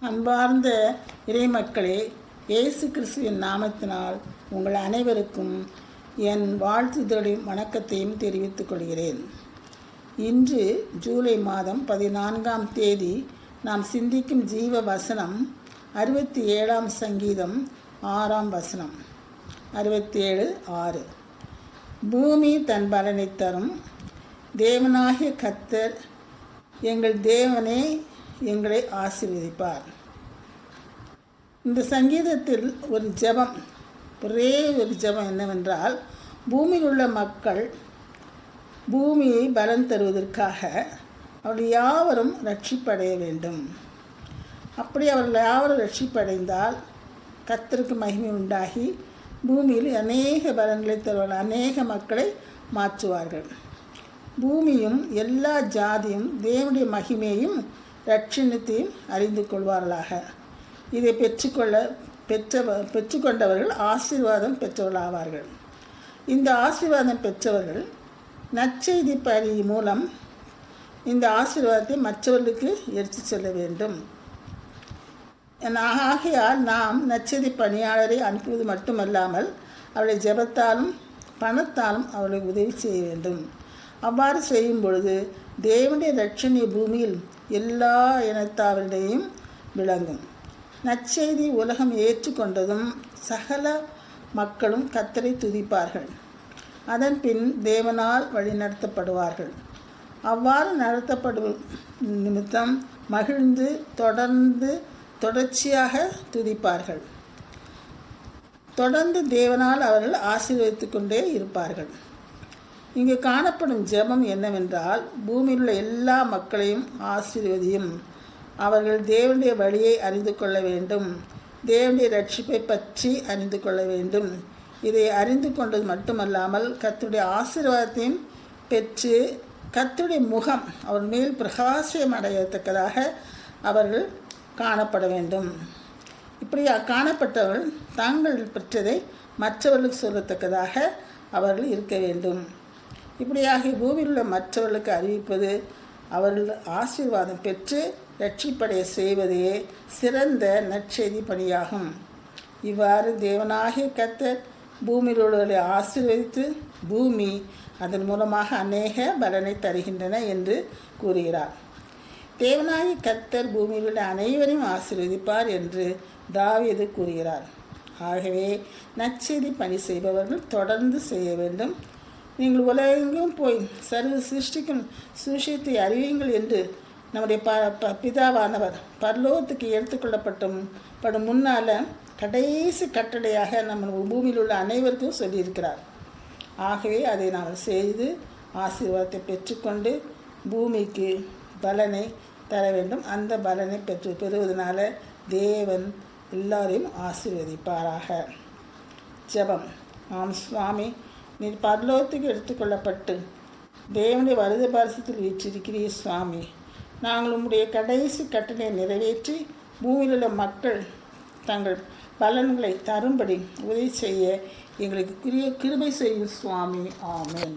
அன்பார்ந்த இறைமக்களே, இயேசு கிறிஸ்துவின் நாமத்தினால் உங்கள் அனைவருக்கும் என் வாழ்த்துதலையும் வணக்கத்தையும் தெரிவித்துக் கொள்கிறேன். இன்று ஜூலை மாதம் 14ஆம் தேதி நாம் சிந்திக்கும் ஜீவ வசனம் 67ஆம் சங்கீதம் 6ஆம் வசனம். 67:6. பூமி தன் பலனை தரும், தேவனாகிய கர்த்தர் எங்கள் தேவனே எங்களை ஆசீர்வதிப்பார். இந்த சங்கீதத்தில் ஒரு ஜெபம், ஒரே ஒரு ஜெபம் என்னவென்றால், பூமியில் உள்ள மக்கள் பூமியை பலன் தருவதற்காக அவர்கள் யாவரும் ரட்சிப்படைய வேண்டும். அப்படி அவர்கள் யாவரும் ரட்சிப்படைந்தால் கர்த்தருக்கு மகிமை உண்டாகி பூமியில் அநேக பலன்களை தருவார்கள், அநேக மக்களை மாற்றுவார்கள். பூமியும் எல்லா ஜாதியும் தேவனுடைய மகிமையும் இரட்சணத்தையும் அறிந்து கொள்வார்களாக. இதை பெற்றுக்கொண்டவர்கள் ஆசீர்வாதம் பெற்றவர்களாவார்கள். இந்த ஆசீர்வாதம் பெற்றவர்கள் நற்செய்தி பணி மூலம் இந்த ஆசீர்வாதத்தை மற்றவர்களுக்கு எடுத்து செல்ல வேண்டும். ஆகையால் நாம் நற்செய்தி பணியாளரை அனுப்புவது மட்டுமல்லாமல் அவர்களை ஜெபத்தாலும் பணத்தாலும் அவர்களுக்கு உதவி செய்ய வேண்டும். அவ்வாறு செய்யும் பொழுது தேவனுடைய இரட்சணிய பூமியில் எல்லா இனத்தாரிடையும் விளங்கும். நற்செய்தி உலகம் ஏற்றுக்கொண்டதும் சகல மக்களும் கர்த்தரை துதிப்பார்கள். அதன் பின் தேவனால் வழிநடத்தப்படுவார்கள். அவ்வாறு நடத்தப்படும் நிமித்தம் மகிழ்ந்து தொடர்ச்சியாக துதிப்பார்கள். தொடர்ந்து தேவனால் அவர்கள் ஆசீர்வதித்து கொண்டே இருப்பார்கள். இங்கு காணப்படும் ஜெபம் என்னவென்றால், பூமியில் உள்ள எல்லா மக்களையும் ஆசீர்வதியும், அவர்கள் தேவனுடைய வழியை அறிந்து கொள்ள வேண்டும், தேவனுடைய ரட்சிப்பை பற்றி அறிந்து கொள்ள வேண்டும். இதை அறிந்து கொண்டது மட்டுமல்லாமல் கர்த்தருடைய ஆசீர்வாதத்தையும் பெற்று கர்த்தருடைய முகம் அவர் மேல் பிரகாசம் அடையத்தக்கதாக அவர்கள் காணப்பட வேண்டும். இப்படி காணப்பட்டவர்கள் தாங்கள் பெற்றதை மற்றவர்களுக்கு சொல்லத்தக்கதாக அவர்கள் இருக்க வேண்டும். இப்படியாக பூமியில் உள்ள மற்றவர்களுக்கு அறிவிப்பது, அவர்கள் ஆசீர்வாதம் பெற்று ரட்சிப்படைய செய்வதே சிறந்த நற்செய்தி பணியாகும். இவ்வாறு தேவனாகிய கர்த்தர் பூமியில் உள்ளவர்களை ஆசீர்வதித்து பூமி அதன் மூலமாக அநேக பலனை தருகின்றன என்று கூறுகிறார். தேவனாகிய கர்த்தர் பூமியில் உள்ள அனைவரையும் ஆசீர்வதிப்பார் என்று தாவீது கூறுகிறார். ஆகவே நற்செய்தி பணி செய்பவர்கள் தொடர்ந்து செய்ய வேண்டும். நீங்கள் உலகெங்கும் போய் சர்வ சிருஷ்டிக்கும் சுவிசேஷத்தை அறிவியுங்கள் என்று நம்முடைய பிதாவானவர் பரலோகத்துக்கு எடுத்துக்கொள்ளப்படும் முன்னால் கடைசி கட்டளையாக நம்ம பூமியில் உள்ள அனைவருக்கும் சொல்லியிருக்கிறார். ஆகவே அதை நாம் செய்து ஆசீர்வாதத்தை பெற்றுக்கொண்டு பூமிக்கு பலனை தர வேண்டும். அந்த பலனை பெறுவதனால தேவன் எல்லாரையும் ஆசீர்வதிப்பாராக. ஜெபம். ஆம் சுவாமி, நீர் பரலோகத்துக்கு எடுத்துக்கொள்ளப்பட்டு தேவனுடைய வலது பாரசத்தில் வீற்றிருக்கிறீர் சுவாமி. நாங்கள் உம்முடைய கடைசி கட்டளை நிறைவேற்றி பூமியில் உள்ள மக்கள் தங்கள் பலன்களை தரும்படி உதவி செய்ய எங்களுக்கு கிருபை செய்யும் சுவாமி. ஆமென்.